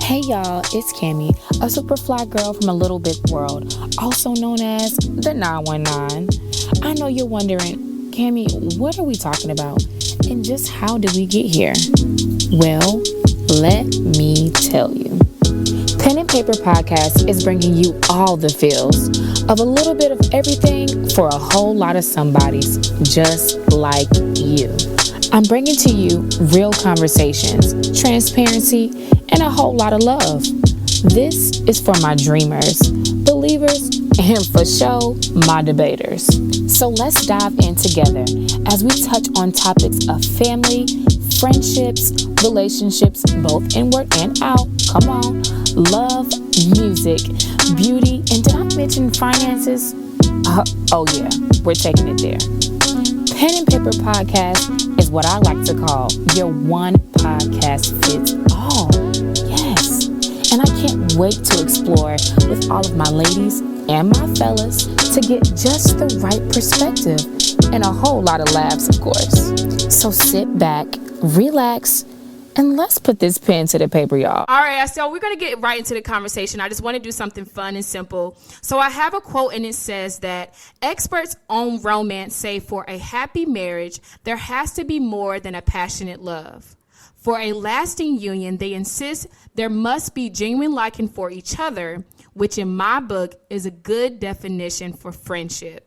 Hey y'all, it's Cammie, a super fly girl from a little big world, also known as the 919. I know you're wondering, Cammie, what are we talking about? And just how did we get here? Well, let me tell you. Pen and Paper Podcast is bringing you all the feels of a little bit of everything for a whole lot of somebodies just like you. I'm bringing to you real conversations, transparency, and a whole lot of love. This is for my dreamers, believers, and for show, my debaters. So let's dive in together as we touch on topics of family, friendships, relationships, both inward and out. Come on. Love, music, beauty, and did I mention finances? Oh yeah, we're taking it there. Pen and Paper Podcast is what I like to call your one podcast fits all. Yes. And I can't wait to explore with all of my ladies and my fellas to get just the right perspective and a whole lot of laughs, of course. So sit back, relax, and let's put this pen to the paper, y'all. All right, so we're going to get right into the conversation. I just want to do something fun and simple. So I have a quote, and it says that experts on romance say for a happy marriage, there has to be more than a passionate love. For a lasting union, they insist there must be genuine liking for each other, which in my book is a good definition for friendship.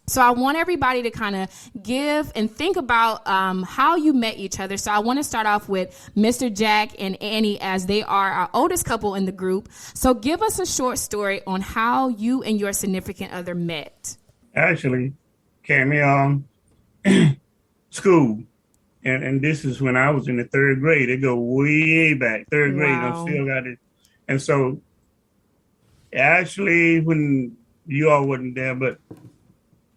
So I want everybody to kind of give and think about how you met each other. So I want to start off with Mr. Jack and Annie, as they are our oldest couple in the group. So give us a short story on how you and your significant other met. Actually, Cammie, school. And this is when I was in the third grade. They go way back, third grade. Wow. I still got it. And so actually, when you all wasn't there, but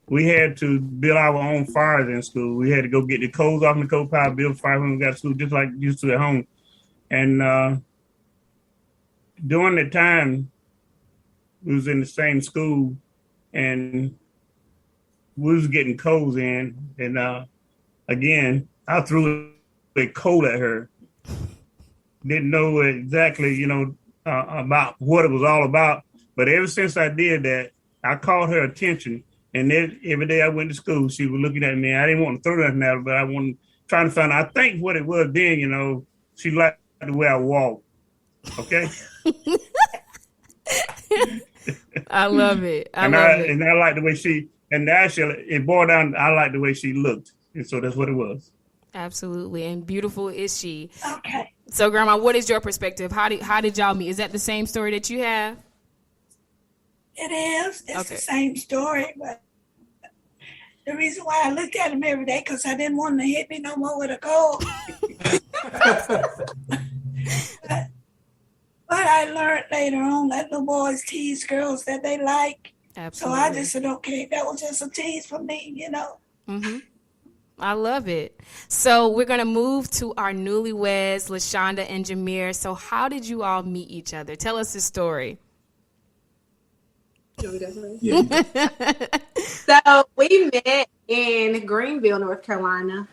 we had to build our own fires in school. We had to go get the coals off in the coal pile, build fire when we got to school, just like used to at home. And during that time, we was in the same school, and we was getting coals in. And again, I threw a coal at her. Didn't know exactly, about what it was all about. But ever since I did that, I caught her attention. And then every day I went to school, she was looking at me. I didn't want to throw nothing at her, but I wanted trying to find out. I think what it was then, she liked the way I walk. Okay? I love it. And I like the way and actually it boiled down, I like the way she looked. And so that's what it was. Absolutely. And beautiful is she. Okay. So Grandma, what is your perspective? How did y'all meet? Is that the same story that you have? It is. It's Okay. the same story, but the reason why I looked at him every day because I didn't want him to hit me no more with a coal. but I learned later on that little boys tease girls that they like. Absolutely. So I just said, okay, that was just a tease for me, Mm-hmm. I love it. So we're going to move to our newlyweds, Lashonda and Jameer. So how did you all meet each other? Tell us the story. Yeah. So we met in Greenville, North Carolina.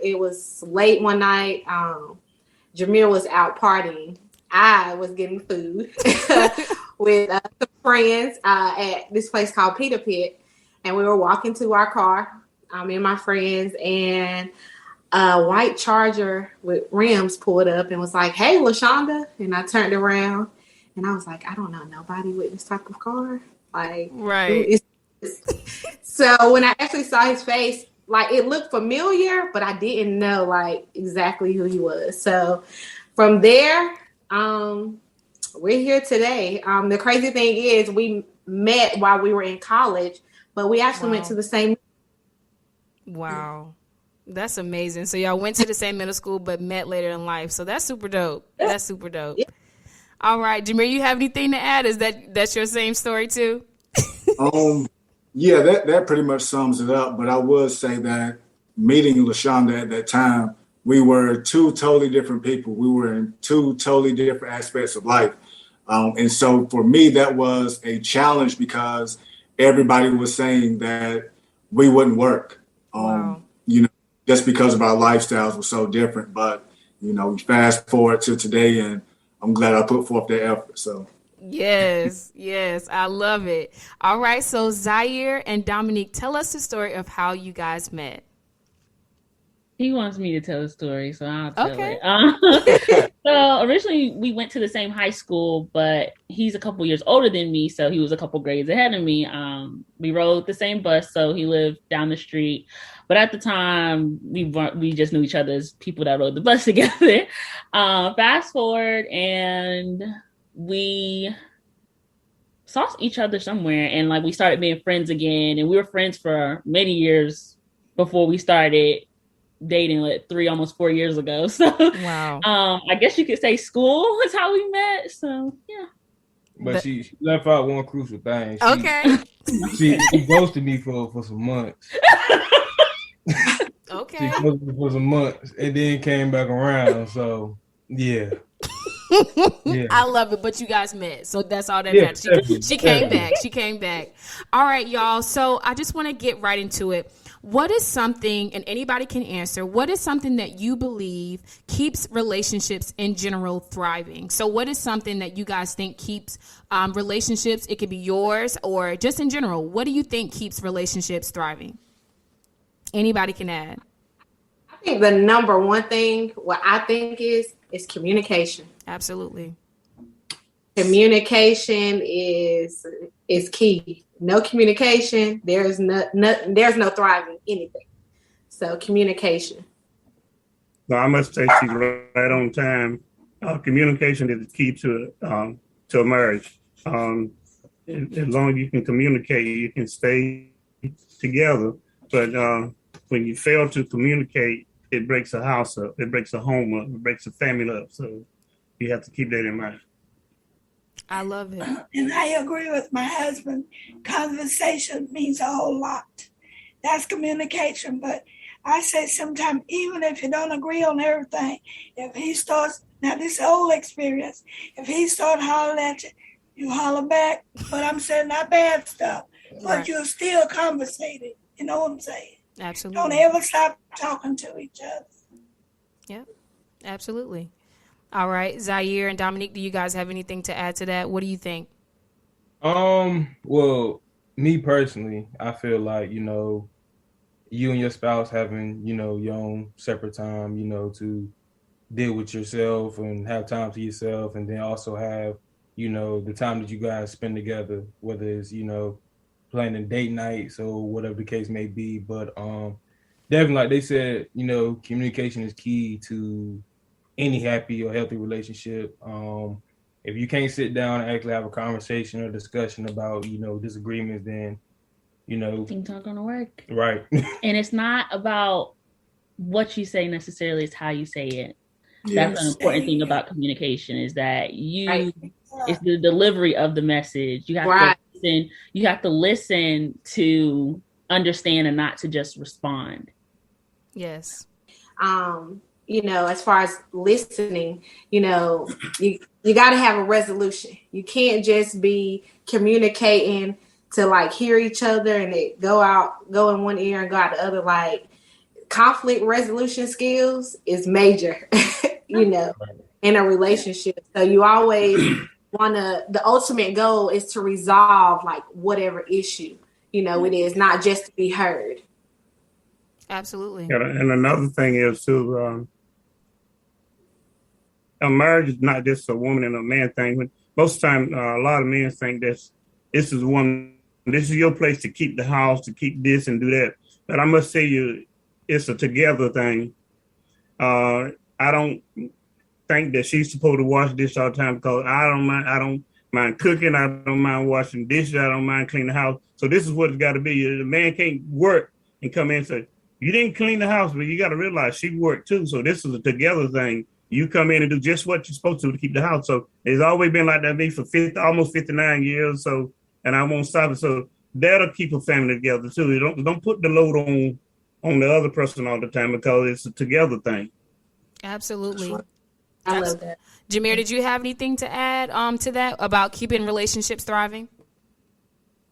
It was late one night. Jamere was out partying. I was getting food with some friends at this place called Peter Pit. And we were walking to our car, me and my friends, and a white Charger with rims pulled up and was like, "Hey, Lashanda." And I turned around and I was like, I don't know nobody with this type of car. Like, right. Who is this? So when I actually saw his face, like, it looked familiar, but I didn't know like exactly who he was. So from there, we're here today. The crazy thing is we met while we were in college, but we actually went to the same. Wow. That's amazing. So y'all went to the same middle school, but met later in life. So that's super dope. That's super dope. Yeah. All right, Jamere, you have anything to add? That's your same story too? Yeah, that pretty much sums it up. But I would say that meeting Lashanda at that time, we were two totally different people. We were in two totally different aspects of life. And so for me, that was a challenge because everybody was saying that we wouldn't work. Wow. Just because of our lifestyles were so different. But, we fast forward to today and I'm glad I put forth that effort. So. Yes, I love it. All right, so Zaire and Dominique, tell us the story of how you guys met. He wants me to tell the story, so I'll tell Okay. it. So originally we went to the same high school, but he's a couple years older than me, so he was a couple grades ahead of me. We rode the same bus, so he lived down the street. But at the time, we just knew each other as people that rode the bus together. Fast forward, and we saw each other somewhere, and like we started being friends again, and we were friends for many years before we started dating, like almost 4 years ago. So wow. I guess you could say school is how we met. So yeah. But she left out one crucial thing. She ghosted me for some months. Okay. She ghosted me for some months and then came back around. So yeah. I love it, but you guys met, so that's all that matters. She came back. She came back. All right, y'all. So I just want to get right into it. What is something, and anybody can answer, what is something that you believe keeps relationships in general thriving? So what is something that you guys think keeps relationships, it could be yours or just in general, what do you think keeps relationships thriving? Anybody can add. I think the number one thing, what I think is communication. Absolutely. Communication is key. No communication, there's no thriving anything. So communication. So I must say she's right on time. Communication is the key to a marriage. As long as you can communicate, you can stay together. But when you fail to communicate, it breaks a house up, it breaks a home up, it breaks a family up. So you have to keep that in mind. I love it. And I agree with my husband. Conversation means a whole lot. That's communication. But I say sometimes, even if you don't agree on everything, if he starts, now this old experience, if he starts hollering at you, you holler back. But I'm saying not bad stuff, but Right. you're still conversating. You know what I'm saying? Absolutely. Don't ever stop talking to each other. Yep, absolutely. All right, Zaire and Dominique, do you guys have anything to add to that? What do you think? Well, me personally, I feel like, you and your spouse having, your own separate time, to deal with yourself and have time to yourself, and then also have, the time that you guys spend together, whether it's, planning date nights or whatever the case may be. But definitely, like they said, communication is key to any happy or healthy relationship. If you can't sit down and actually have a conversation or discussion about, disagreements, then, things aren't going to work. Right. And it's not about what you say necessarily, it's how you say it. That's an important thing about communication, is that it's the delivery of the message. You have to listen. You have to listen to understand and not to just respond. Yes. As far as listening, you got to have a resolution. You can't just be communicating to like hear each other and it go in one ear and go out the other. Like, conflict resolution skills is major, in a relationship. So you always the ultimate goal is to resolve like whatever issue, it is, not just to be heard. Absolutely. And another thing is too, a marriage is not just a woman and a man thing. Most of the time, a lot of men think this is your place to keep the house, to keep this and do that. But I must say it's a together thing. I don't think that she's supposed to wash dishes all the time, because I don't mind cooking. I don't mind washing dishes. I don't mind cleaning the house. So this is what it's got to be. The man can't work and come in and say, you didn't clean the house, but you got to realize she worked too. So this is a together thing. You come in and do just what you're supposed to keep the house. So it's always been like that me for almost 59 years. So, and I won't stop it. So that'll keep a family together too. Don't put the load on the other person all the time, because it's a together thing. Absolutely. I love that. Jamere, did you have anything to add to that about keeping relationships thriving?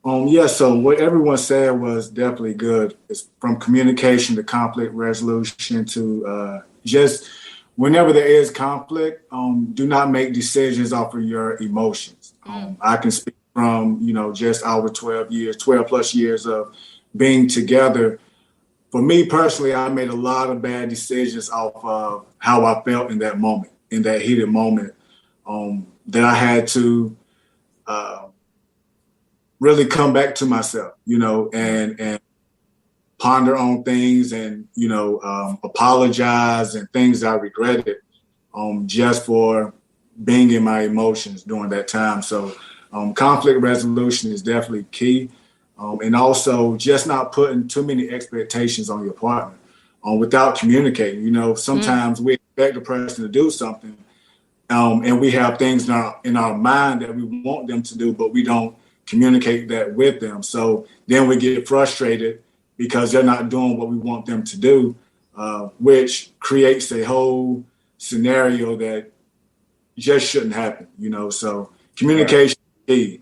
So what everyone said was definitely good. It's from communication to conflict resolution to just whenever there is conflict, do not make decisions off of your emotions. I can speak from, just our 12 plus years of being together. For me personally, I made a lot of bad decisions off of how I felt in that moment, in that heated moment, that I had to really come back to myself, and ponder on things and, apologize and things I regretted just for being in my emotions during that time. So conflict resolution is definitely key. And also just not putting too many expectations on your partner without communicating. Sometimes we expect a person to do something and we have things in our mind that we want them to do, but we don't communicate that with them. So then we get frustrated because they're not doing what we want them to do, which creates a whole scenario that just shouldn't happen, So communication is key.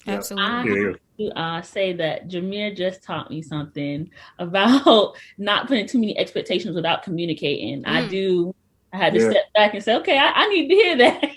Absolutely. To say that Jamere just taught me something about not putting too many expectations without communicating. I had to step back and say, okay, I need to hear that.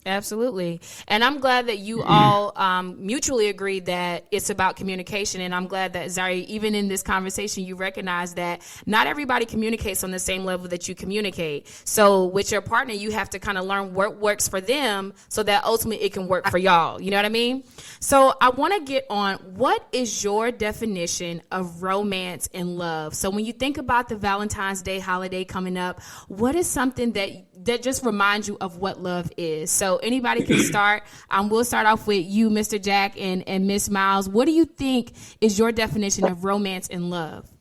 Absolutely. And I'm glad that you all mutually agreed that it's about communication. And I'm glad that, Zaire, even in this conversation, you recognize that not everybody communicates on the same level that you communicate. So with your partner, you have to kind of learn what works for them so that ultimately it can work for y'all. You know what I mean? So I want to get on, what is your definition of romance and love? So when you think about the Valentine's Day holiday coming up, what is something that just reminds you of what love is? So anybody can start. We'll start off with you, Mr. Jack, and Miss Miles. What do you think is your definition of romance and love?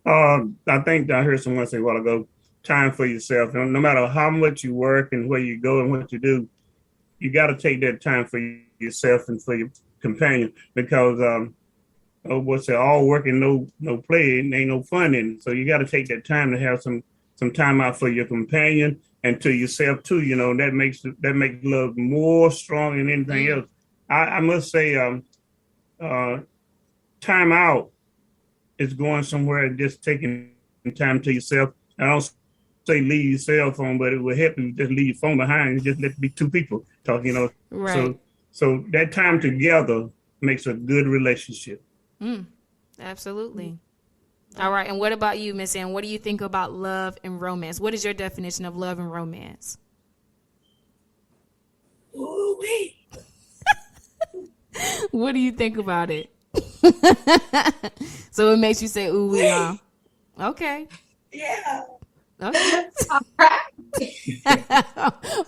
I think I heard someone say a while ago, time for yourself. No matter how much you work and where you go and what you do, you got to take that time for yourself and for your companion, because all work and no play, and ain't no fun in it. So you got to take that time to have some time out for your companion and to yourself too. That makes love more strong than anything else. I must say, time out is going somewhere and just taking time to yourself. I don't say leave your cell phone, but it will help you just leave your phone behind and just let it be two people talking. Right. So that time together makes a good relationship. Absolutely. All right. And what about you, Miss Ann? What do you think about love and romance? What is your definition of love and romance? Ooh-wee. What do you think about it? So it makes you say, ooh, wee, huh? Okay. Yeah. Okay.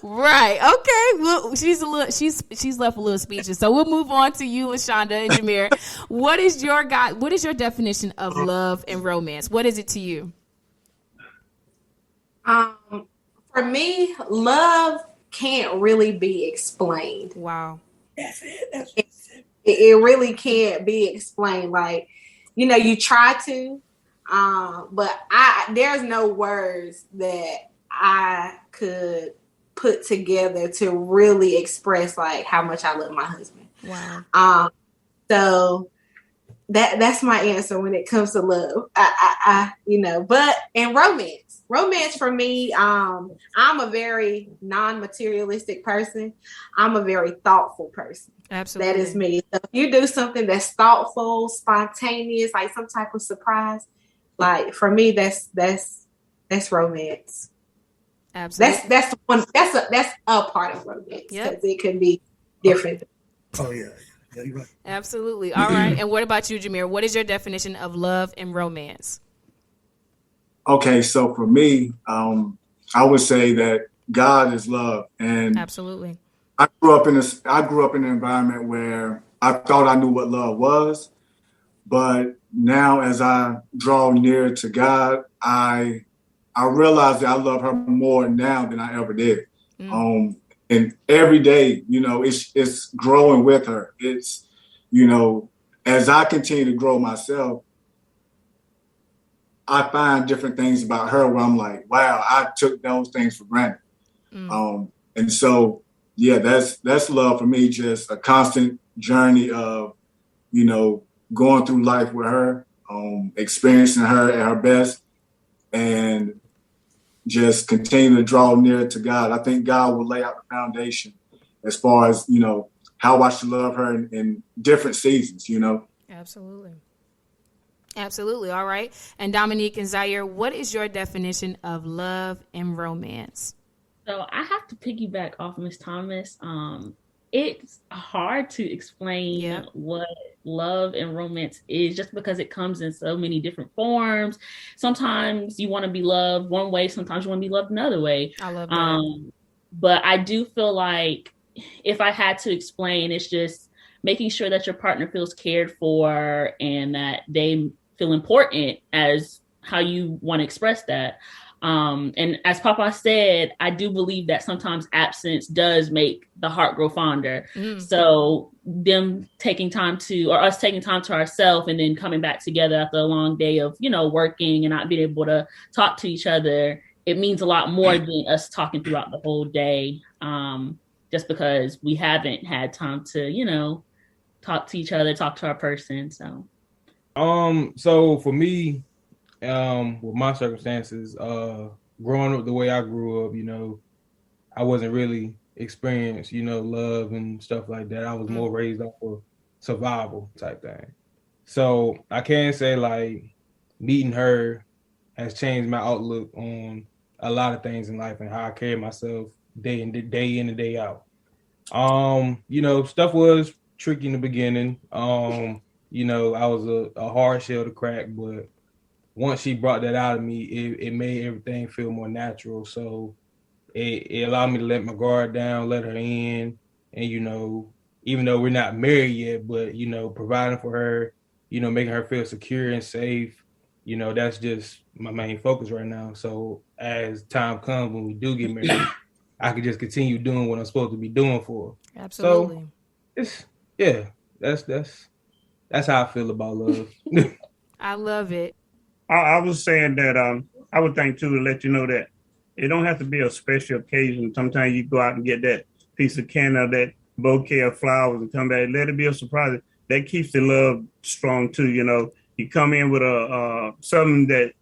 Right. Okay. Well, she's left a little speechless. So we'll move on to you, Lashonda and Jameer. What is your definition of love and romance? What is it to you? For me, love can't really be explained. Wow. That's it. It really can't be explained. Like, you try to, but there's no words that I could put together to really express like how much I love my husband. Wow. So that's my answer when it comes to love. But in romance for me, I'm a very non-materialistic person. I'm a very thoughtful person. Absolutely. That is me. So if you do something that's thoughtful, spontaneous, like some type of surprise, like for me, that's romance. Absolutely. That's a part of romance, because it can be different. Oh yeah, you're right. Absolutely. All right. And what about you, Jameer? What is your definition of love and romance? Okay, so for me, I would say that God is love, and absolutely. I grew up in an environment where I thought I knew what love was, but now as I draw near to God, I realize that I love her more now than I ever did. And every day, it's growing with her. It's, as I continue to grow myself, I find different things about her where I'm like, wow, I took those things for granted. And so, yeah, that's love for me, just a constant journey of, going through life with her, experiencing her at her best, and just continue to draw near to God. I think God will lay out the foundation as far as, how I should love her in different seasons, Absolutely. Absolutely. All right. And Dominique and Zaire, what is your definition of love and romance? So I have to piggyback off Miss Thomas. It's hard to explain what love and romance is just because it comes in so many different forms. Sometimes you want to be loved one way, sometimes you want to be loved another way. I love that. But I do feel like if I had to explain, it's just making sure that your partner feels cared for and that they feel important as how you want to express that. And as Papa said, I do believe that sometimes absence does make the heart grow fonder. So them taking time to, or us taking time to ourselves and then coming back together after a long day of, working and not being able to talk to each other, it means a lot more than us talking throughout the whole day. Just because we haven't had time to, talk to each other, talk to our person. So for me, with my circumstances, growing up the way I grew up, I wasn't really experienced, love and stuff like that. I was more raised off of survival type thing. So I can say like meeting her has changed my outlook on a lot of things in life and how I carry myself day in and day out. Stuff was tricky in the beginning. I was a hard shell to crack, but once she brought that out of me, it made everything feel more natural. So it allowed me to let my guard down, let her in, and even though we're not married yet, but providing for her, making her feel secure and safe, that's just my main focus right now. So as time comes when we do get married, I can just continue doing what I'm supposed to be doing for her. Absolutely. So that's how I feel about love. I love it. I was saying that I would think too to let you know that it don't have to be a special occasion. Sometimes you go out and get that piece of candy or that bouquet of flowers and come back. Let it be a surprise. That keeps the love strong too. You come in with a something that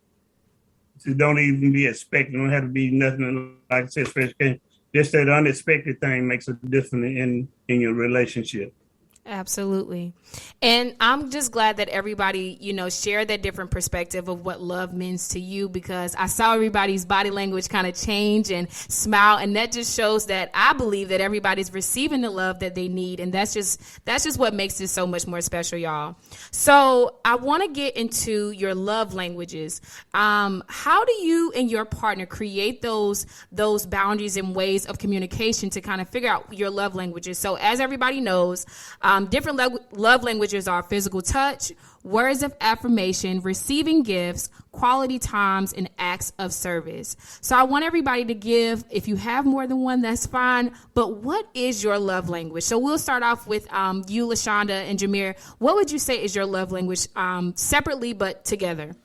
you don't even be expecting. It don't have to be nothing like I said special occasion. Just that unexpected thing makes a difference in your relationship. Absolutely. And I'm just glad that everybody, shared that different perspective of what love means to you, because I saw everybody's body language kind of change and smile. And that just shows that I believe that everybody's receiving the love that they need. And that's just what makes this so much more special, y'all. So I want to get into your love languages. How do you and your partner create those boundaries and ways of communication to kind of figure out your love languages? So as everybody knows, different love languages are physical touch, words of affirmation, receiving gifts, quality times, and acts of service. So I want everybody to give, if you have more than one, that's fine. But what is your love language? So we'll start off with you, Lashanda and Jameer. What would you say is your love language, separately but together?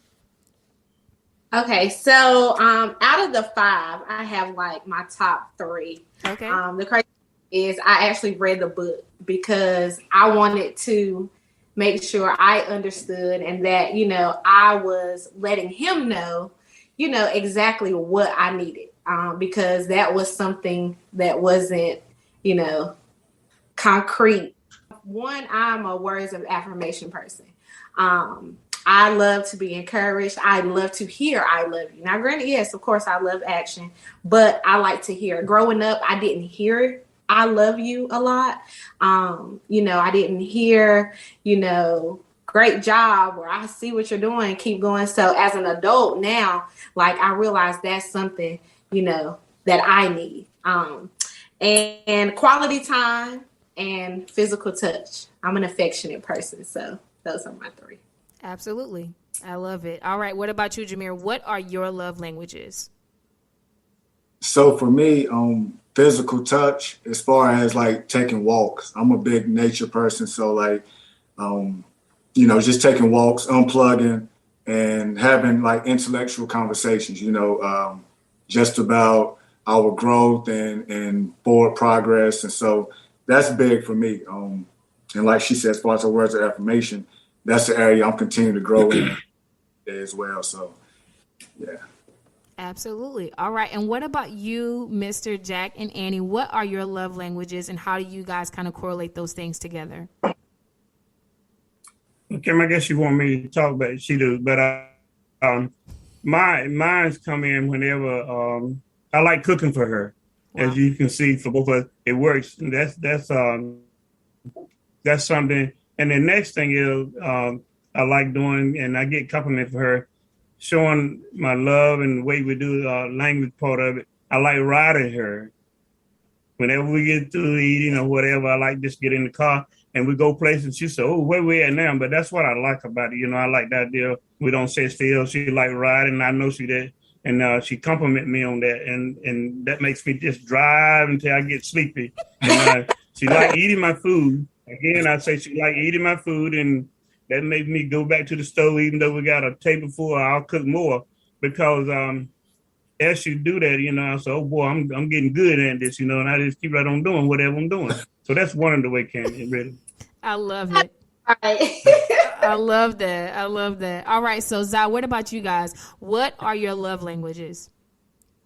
Okay, so out of the 5, I have like my top 3. Okay. The crazy is I actually read the book because I wanted to make sure I understood and that, I was letting him know, exactly what I needed, because that was something that wasn't, concrete. One, I'm a words of affirmation person. I love to be encouraged. I love to hear I love you. Now, granted, yes, of course, I love action, but I like to hear. Growing up, I didn't hear I love you a lot. I didn't hear, great job, or I see what you're doing, keep going. So as an adult now, like I realize that's something, that I need. And quality time and physical touch. I'm an affectionate person. So those are my 3. Absolutely. I love it. All right. What about you, Jameer? What are your love languages? So for me, physical touch, as far as like taking walks, I'm a big nature person. So like, just taking walks, unplugging and having like intellectual conversations, just about our growth and forward progress. And so that's big for me. And like she said, as far as the words of affirmation, that's the area I'm continuing to grow in as well. So, yeah. Absolutely. All right. And what about you, Mr. Jack and Annie? What are your love languages, and how do you guys kind of correlate those things together? Okay, I guess you want me to talk, but she do. But mine's come in whenever I like cooking for her. Wow. As you can see, for both of us, it works. And that's something. And the next thing is I like doing, and I get compliment for her, showing my love and the way we do language part of it. I like riding her. Whenever we get through eating or whatever, I like just get in the car and we go places. She said, "Oh, where we at now?" But that's what I like about it. I like that deal. We don't sit still. She like riding, and I know she did. And she compliment me on that, and that makes me just drive until I get sleepy. And she like eating my food. Again, I say she like eating my food, and that makes me go back to the stove, even though we got a table full. I'll cook more because as you do that, I say, "Oh boy, I'm getting good at this," and I just keep right on doing whatever I'm doing. So that's one of the way Candy really. I love it. All right. I love that. I love that. All right. So, Zaire, what about you guys? What are your love languages?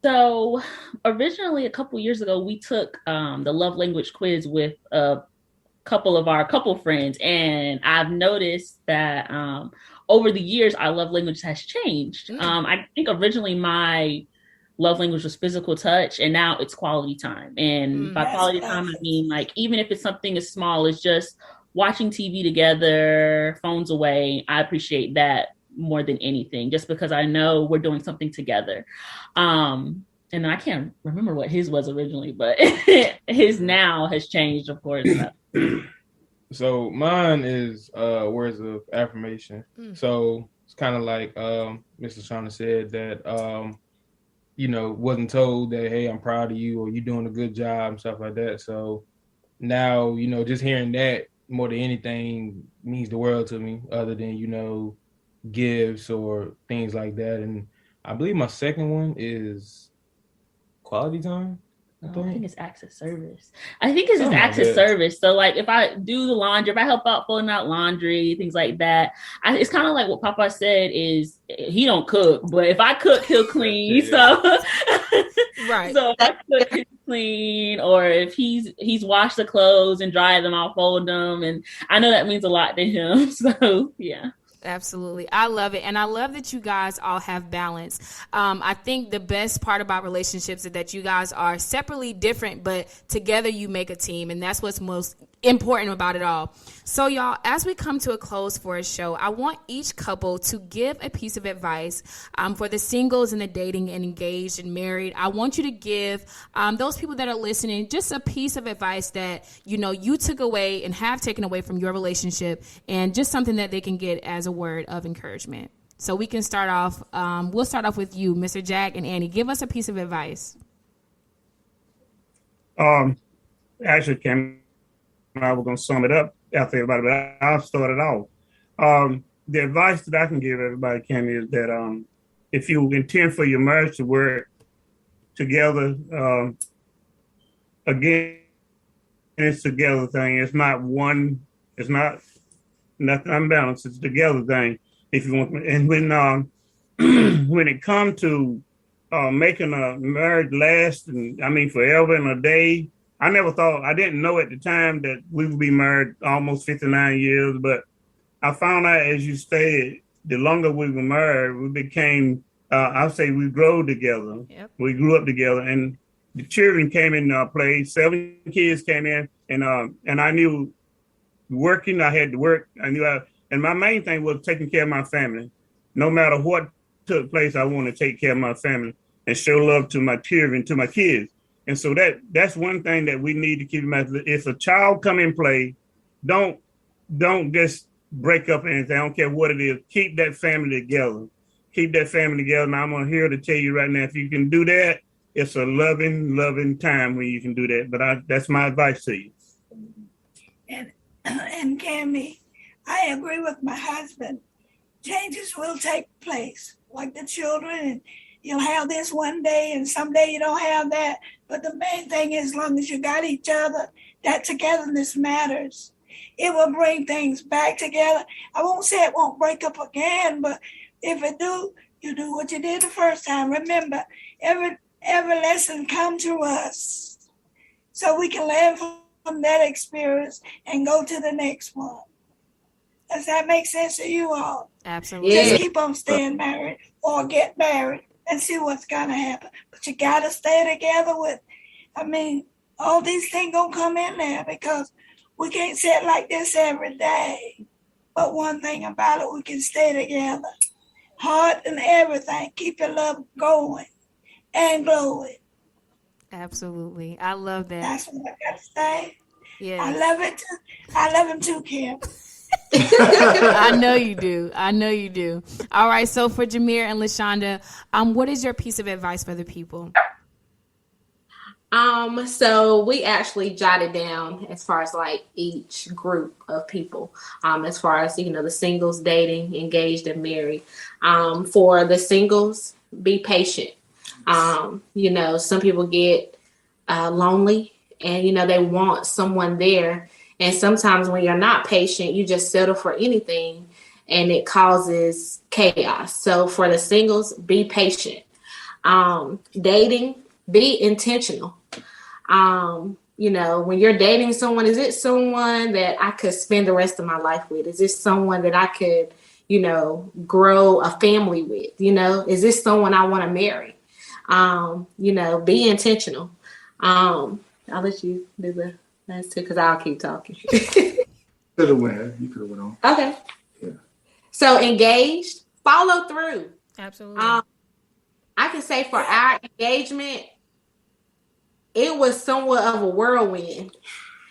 So originally, a couple years ago, we took the love language quiz with a couple of our couple friends, and I've noticed that over the years, our love language has changed. I think originally my love language was physical touch, and now it's quality time. And by quality time, I mean like even if it's something as small as just watching TV together, phones away. I appreciate that more than anything, just because I know we're doing something together. And I can't remember what his was originally, but his now has changed, of course. So mine is words of affirmation. So it's kind of like Mr. Lashonda said that wasn't told that, hey, I'm proud of you or you're doing a good job and stuff like that. So now, just hearing that more than anything means the world to me, other than, gifts or things like that. And I believe my second one is quality time. I think it's acts of service. I think it's just acts of service. So like if I do the laundry, if I help out folding out laundry, things like that, it's kind of like what Papa said is he don't cook, but if I cook, he'll clean. So right. So if I cook, he'll clean, or if he's washed the clothes and dried them, I'll fold them. And I know that means a lot to him. So yeah. Absolutely. I love it. And I love that you guys all have balance. I think the best part about relationships is that you guys are separately different, but together you make a team. And that's what's most important about it all. So y'all, as we come to a close for a show, I want each couple to give a piece of advice for the singles and the dating and engaged and married. I want you to give those people that are listening just a piece of advice that, you took away and have taken away from your relationship, and just something that they can get as a word of encouragement. So we can start off. We'll start off with you, Mr. Jack and Annie. Give us a piece of advice. Actually, Cam, I was going to sum it up after everybody, but I'll start it off. The advice that I can give everybody, Cam, is that if you intend for your marriage to work together, again, it's together thing. It's not one. It's not nothing unbalanced. It's a together thing. If you want, and when when it comes to making a marriage last, and I mean forever and a day, I didn't know at the time that we would be married almost 59 years, but I found out as you stated, the longer we were married, we became, I'll say we grew together. Yep. We grew up together, and the children came in play. 7 kids came in, and I knew working, I had to work. And my main thing was taking care of my family. No matter what took place, I want to take care of my family and show love to my children, to my kids. And so that's one thing that we need to keep in mind. If a child come in play, don't just break up anything. I don't care what it is. Keep that family together. Keep that family together. And I'm here to tell you right now, if you can do that, it's a loving, loving time when you can do that. But that's my advice to you. And Cammy, I agree with my husband. Changes will take place, like the children, and you'll have this one day and someday you don't have that. But the main thing is, as long as you got each other, that togetherness matters. It will bring things back together. I won't say it won't break up again, but if it do, You do what you did the first time. Remember, every lesson come to us so we can learn from that experience and go to the next one. Does that make sense to you all? Absolutely. Just keep on staying married or get married and see what's going to happen. But you got to stay together all these things going to come in there because we can't sit like this every day. But one thing about it, we can stay together. Heart and everything. Keep your love going and glowing. Absolutely. I love that. That's what I got to say. Yes. I love it too. I love him too, Kim. I know you do. I know you do. All right. So for Jameer and Lashanda, what is your piece of advice for the people? So we actually jotted down as far as like each group of people, as far as, the singles, dating, engaged, and married. For the singles, be patient. Some people get lonely and, they want someone there. And sometimes when you're not patient, you just settle for anything and it causes chaos. So for the singles, be patient. Dating, be intentional. When you're dating someone, is it someone that I could spend the rest of my life with? Is this someone that I could, grow a family with? Is this someone I want to marry? Be intentional. I'll let you do the last two because I'll keep talking. You could have went on. Okay. Yeah. So engaged, follow through. Absolutely. I can say for our engagement, it was somewhat of a whirlwind.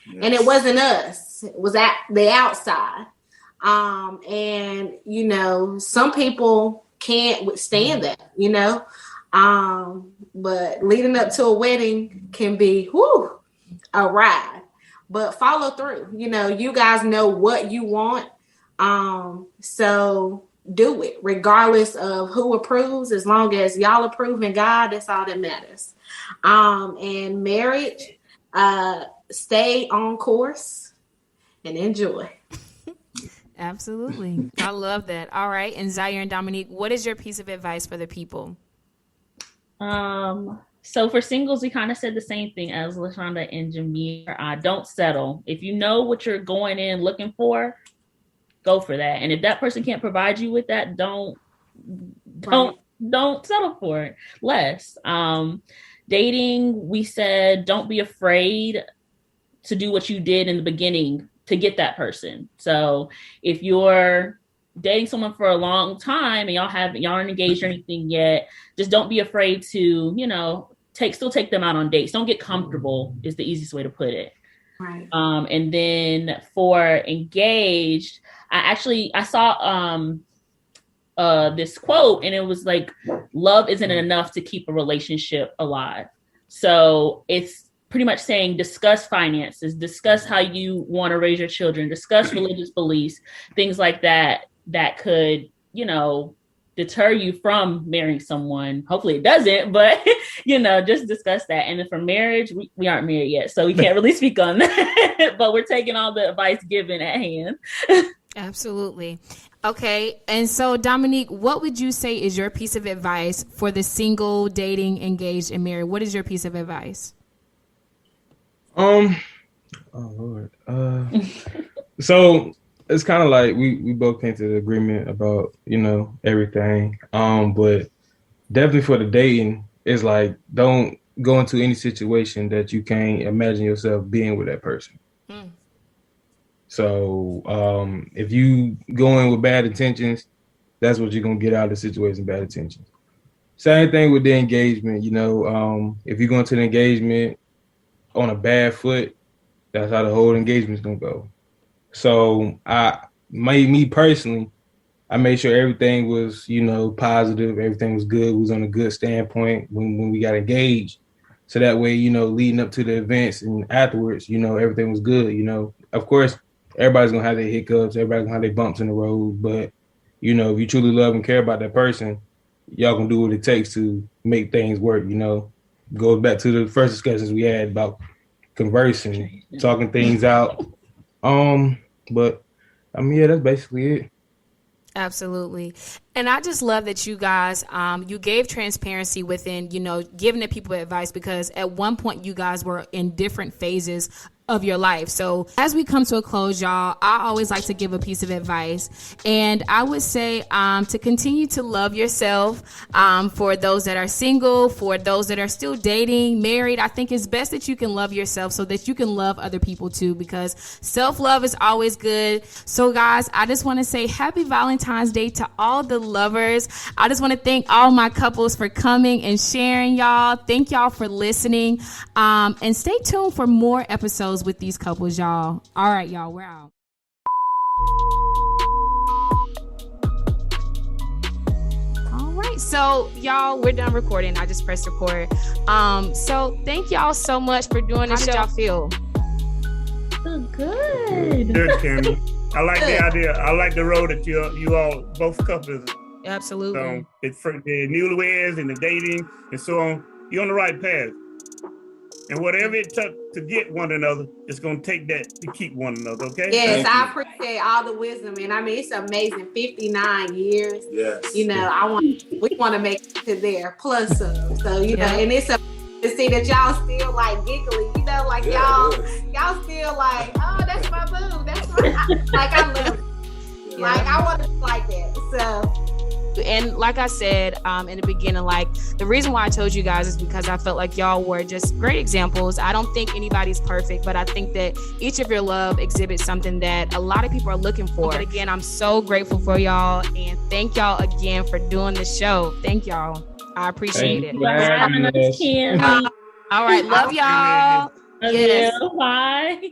Yes. And it wasn't us. It was at the outside. And, some people can't withstand that, but leading up to a wedding can be, a ride. But follow through. You guys know what you want. So do it regardless of who approves. As long as y'all approve and God, that's all that matters. And marriage, stay on course and enjoy. Absolutely. I love that. All right. And Zaire and Dominique, what is your piece of advice for the people? So for singles, we kind of said the same thing as Lashonda and Jameer. Don't settle. If you know what you're going in looking for, go for that. And if that person can't provide you with that, don't settle for it. Less. Dating, we said, don't be afraid to do what you did in the beginning to get that person. So if you're dating someone for a long time and y'all aren't engaged or anything yet, just don't be afraid to, still take them out on dates. Don't get comfortable is the easiest way to put it. Right. And then for engaged, I saw this quote, and it was like, love isn't enough to keep a relationship alive. So it's pretty much saying discuss finances, discuss how you want to raise your children, discuss religious beliefs, things like that could, deter you from marrying someone. Hopefully it doesn't, but, just discuss that. And then for marriage, we aren't married yet, so we can't really speak on that, but we're taking all the advice given at hand. Absolutely. Okay. And so, Dominique, what would you say is your piece of advice for the single, dating, engaged, and married? What is your piece of advice? Oh Lord. So it's kind of like we both came to the agreement about, everything. But definitely for the dating, it's like, don't go into any situation that you can't imagine yourself being with that person. So if you go in with bad intentions, that's what you're going to get out of the situation, bad intentions. Same thing with the engagement, if you go into the engagement on a bad foot, that's how the whole engagement is going to go. So me personally, I made sure everything was, positive, everything was good, was on a good standpoint when we got engaged. So that way, leading up to the events and afterwards, everything was good, Of course, everybody's going to have their hiccups, everybody's going to have their bumps in the road, but, if you truly love and care about that person, y'all can do what it takes to make things work, Goes back to the first discussions we had about conversing, talking things out. But, that's basically it. Absolutely. And I just love that you guys, you gave transparency within, giving the people advice, because at one point you guys were in different phases of your life. So as we come to a close, y'all, I always like to give a piece of advice. And I would say to continue to love yourself. For those that are single, for those that are still dating, married, I think it's best that you can love yourself so that you can love other people too, because self-love is always good. So guys, I just want to say happy Valentine's Day to all the lovers. I just want to thank all my couples for coming and sharing, y'all. Thank y'all for listening. And stay tuned for more episodes with these couples, y'all. All right, y'all, we're out. All right, so y'all, we're done recording. I just pressed record. So thank y'all so much for doing the show. How did y'all feel? So good. Good, Tammy. I like the idea. I like the road that you all both couples. Absolutely. So it's for the newlyweds and the dating and so on. You're on the right path. And whatever it took to get one another, it's going to take that to keep one another, okay? Yes, I appreciate all the wisdom. And I mean, it's amazing. 59 years. Yes. We want to make it to there plus some. So, and it's to see that y'all still like giggly, y'all still like, oh, that's my boo. That's my, like, I love it. Yeah. Like, I want to be like that. So. And like I said in the beginning, like the reason why I told you guys is because I felt like y'all were just great examples. I don't think anybody's perfect, but I think that each of your love exhibits something that a lot of people are looking for. But again, I'm so grateful for y'all, and thank y'all again for doing the show. Thank y'all. I appreciate it. All All right, love y'all. Love you. Bye.